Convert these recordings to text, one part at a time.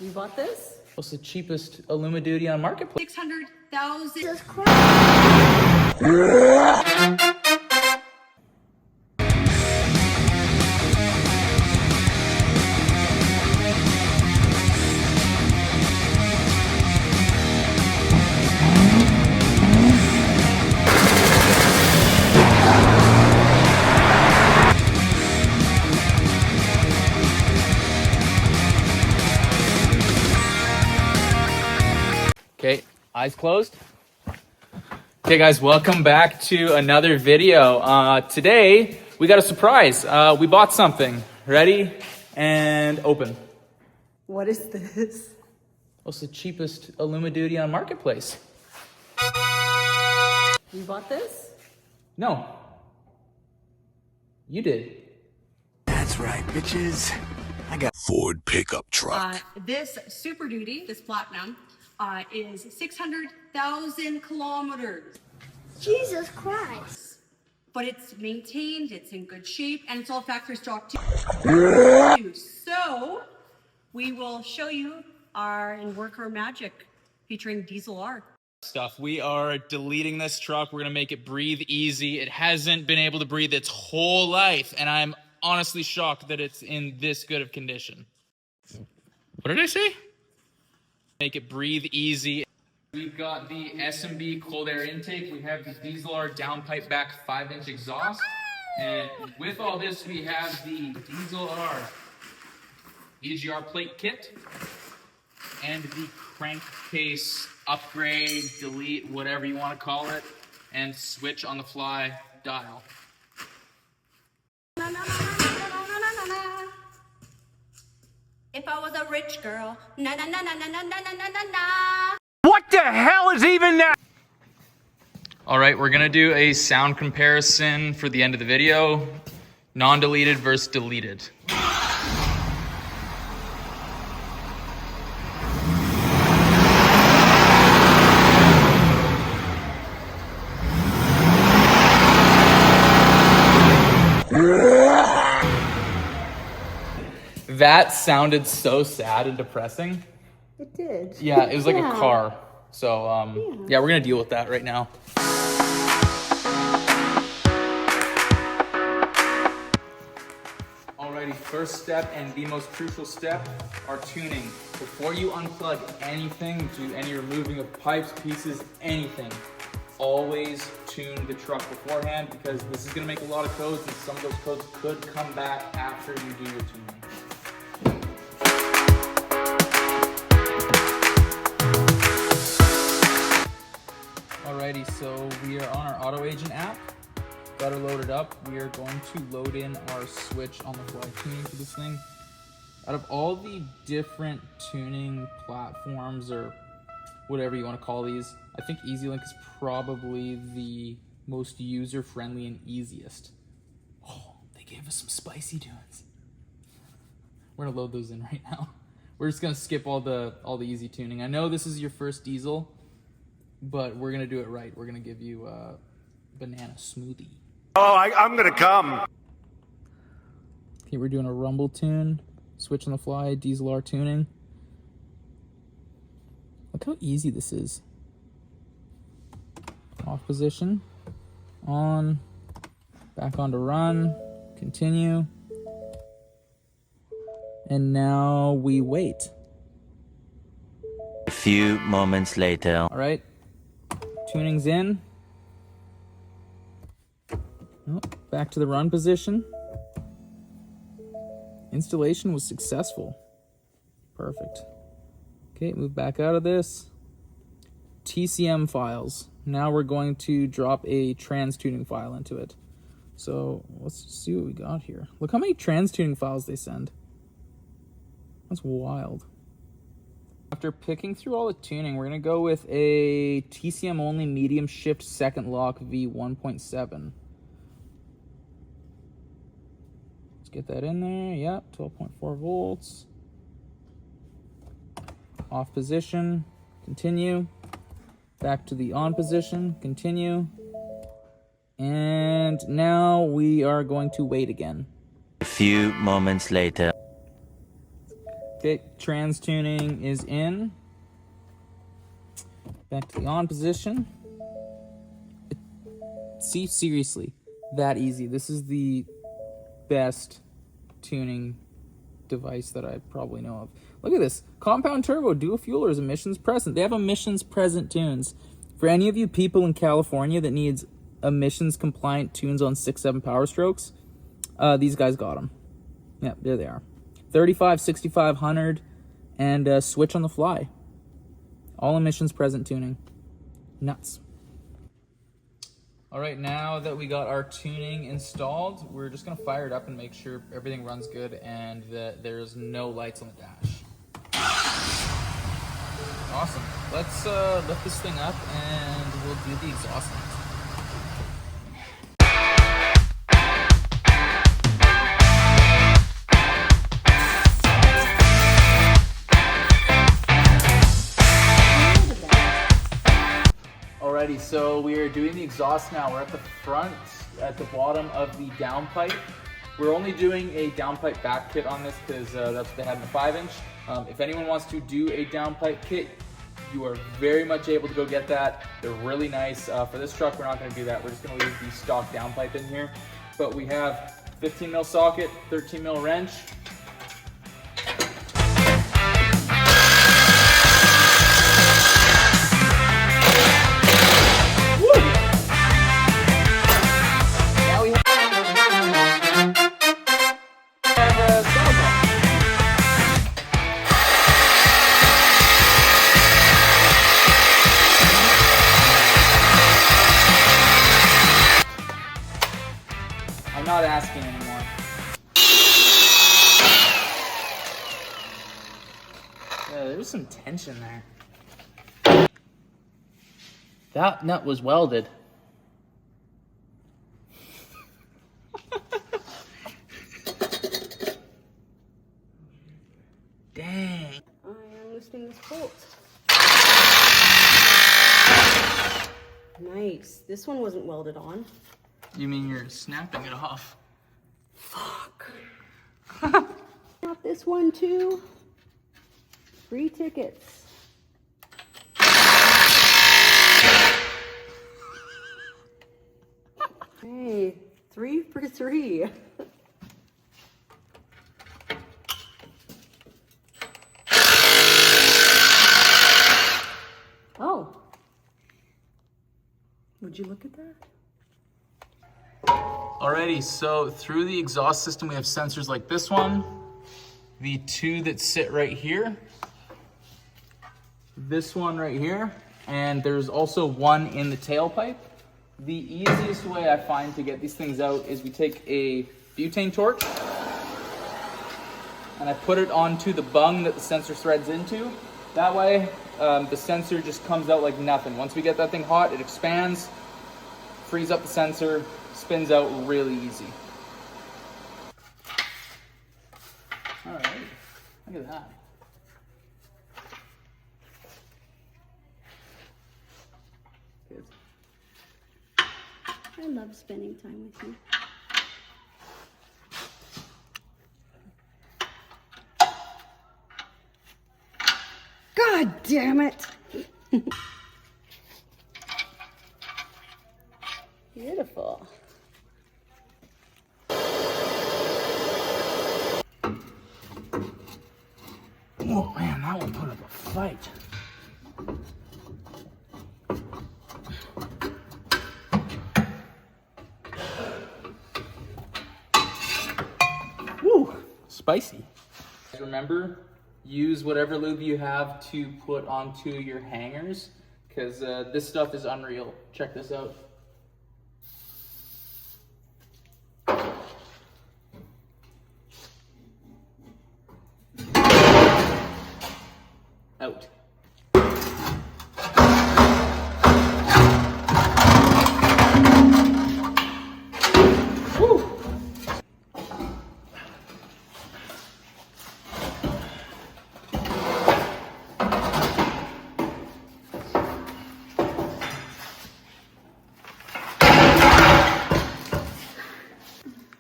We bought this? What's the cheapest Illuma duty on marketplace? 600,000. Jesus Christ. Okay, eyes closed. Okay guys, welcome back to another video. Today, we got a surprise. We bought something. Ready? And open. What is this? What's the cheapest Illuma duty on marketplace? We bought this? No. You did. That's right, bitches. I got Ford pickup truck. This Super Duty, this Platinum, is 600,000 kilometers. Jesus Christ. But it's maintained, it's in good shape, and it's all factory stock too. So, we will show you our in-worker magic featuring Dieselr. Stuff. We are deleting this truck. We're gonna make it breathe easy. It hasn't been able to breathe its whole life, and I'm honestly shocked that it's in this good of condition. What did I say? Make it breathe easy. We've got the S&B Cold Air Intake. We have the Dieselr downpipe back 5-inch exhaust. And with all this, we have the Dieselr EGR plate kit and the crankcase upgrade, delete, whatever you want to call it, and switch on the fly dial. If I was a rich girl, na na na na na na na na na na. What the hell is even that? All right, we're gonna do a sound comparison for the end of the video. Non-deleted versus deleted. That sounded so sad and depressing. It did. Yeah, it was like a car. So, yeah, we're gonna deal with that right now. Alrighty, first step and the most crucial step, our tuning. Before you unplug anything, do any removing of pipes, pieces, anything, always tune the truck beforehand because this is gonna make a lot of codes and some of those codes could come back after you do your tuning. Alrighty, so we are on our Auto Agent app. Got her loaded up. We are going to load in our switch on the fly tuning for this thing. Out of all the different tuning platforms or whatever you want to call these, I think EasyLink is probably the most user-friendly and easiest. Oh, they gave us some spicy tunes. We're gonna load those in right now. We're just gonna skip all the easy tuning. I know this is your first diesel, but we're gonna do it right. We're gonna give you a banana smoothie. Oh, I'm gonna come. Okay, we're doing a rumble tune, switch on the fly, Dieselr tuning. Look how easy this is. Off position, on, back on to run, continue. And now we wait. A few moments later. All right, tuning's in. Oh, back to the run position. Installation was successful. Perfect. Okay, move back out of this. TCM files. Now we're going to drop a trans tuning file into it. So let's see what we got here. Look how many trans tuning files they send. That's wild. After picking through all the tuning, we're going to go with a TCM only medium shift second lock V1.7. Let's get that in there. Yep, 12.4 volts. Off position, continue. Back to the on position, continue. And now we are going to wait again. A few moments later. Okay, trans tuning is in. Back to the on position. See, seriously, that easy. This is the best tuning device that I probably know of. Look at this. Compound turbo, dual fuelers, emissions present. They have emissions present tunes. For any of you people in California that needs emissions compliant tunes on 6.7 Powerstrokes, these guys got them. Yep, there they are. 35, 65, 100, and switch on the fly. All emissions present tuning. Nuts. All right, now that we got our tuning installed, we're just gonna fire it up and make sure everything runs good and that there's no lights on the dash. Awesome. Let's lift this thing up and we'll do the exhaust next. Alrighty, so we are doing the exhaust now. We're at the front, at the bottom of the downpipe. We're only doing a downpipe back kit on this because that's what they had in the 5-inch. If anyone wants to do a downpipe kit, you are very much able to go get that. They're really nice. For this truck, we're not going to do that. We're just going to leave the stock downpipe in here. But we have 15 mil socket, 13 mil wrench. I'm not asking anymore. Yeah, there's some tension there. That nut was welded. Dang. I am loosening this bolt. Nice. This one wasn't welded on. You mean you're snapping it off? Fuck. Got this one too. Free tickets. Hey, 3 for 3. Oh. Would you look at that? Alrighty, so through the exhaust system we have sensors like this one, the 2 that sit right here, this one right here, and there's also one in the tailpipe. The easiest way I find to get these things out is we take a butane torch and I put it onto the bung that the sensor threads into. That way the sensor just comes out like nothing. Once we get that thing hot, it expands, frees up the sensor, spins out really easy. All right, look at that. Good. I love spending time with you. God damn it! Beautiful. Oh man, that one put up a fight. Woo, spicy. Remember, use whatever lube you have to put onto your hangers, because this stuff is unreal. Check this out. Out. Woo.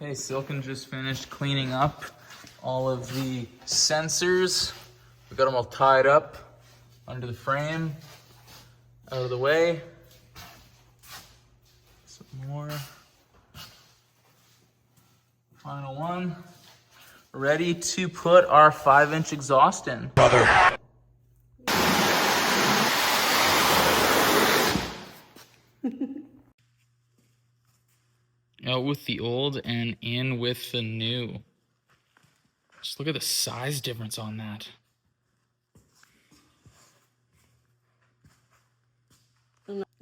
Okay, Silken just finished cleaning up all of the sensors. We got them all tied up under the frame, out of the way. Some more. Final one. Ready to put our 5-inch exhaust in. Brother. Out with the old and in with the new. Just look at the size difference on that.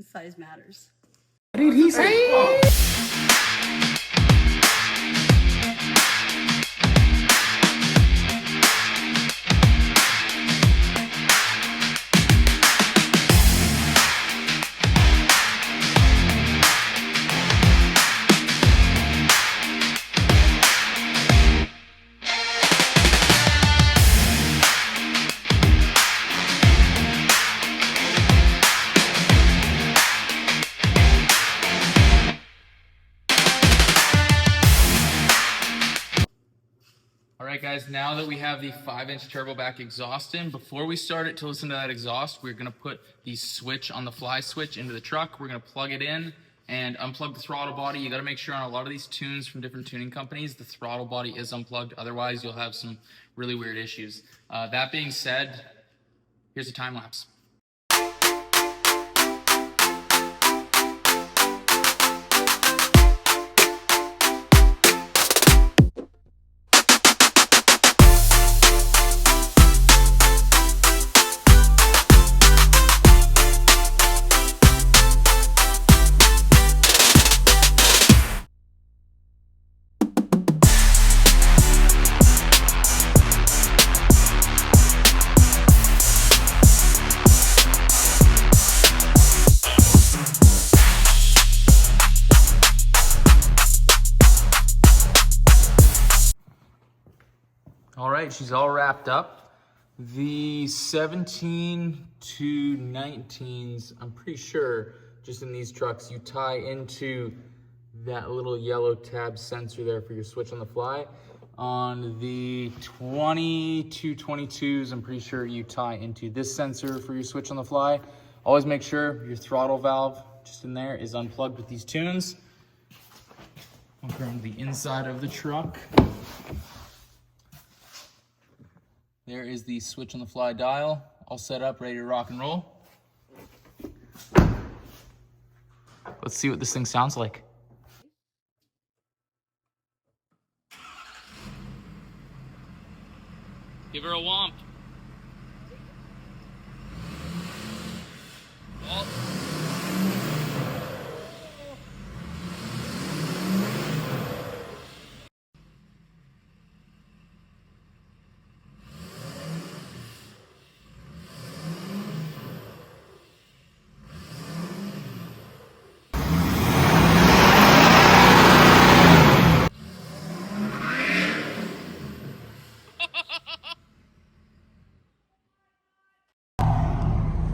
Size matters. What did he say? Alright guys, now that we have the 5-inch turbo back exhaust in, before we start it to listen to that exhaust, we're going to put the switch on the fly switch into the truck. We're going to plug it in and unplug the throttle body. You got to make sure on a lot of these tunes from different tuning companies, the throttle body is unplugged. Otherwise, you'll have some really weird issues. That being said, here's a time lapse. All right, she's all wrapped up. The 17 to 19s, I'm pretty sure, just in these trucks, you tie into that little yellow tab sensor there for your switch on the fly. On the 20 to 22s, I'm pretty sure you tie into this sensor for your switch on the fly. Always make sure your throttle valve just in there is unplugged with these tunes. Walk around the inside of the truck. There is the switch on the fly dial, all set up, ready to rock and roll. Let's see what this thing sounds like. Give her a womp. Oh.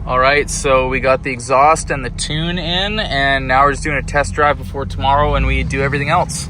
All right, so we got the exhaust and the tune in, and now we're just doing a test drive before tomorrow and we do everything else.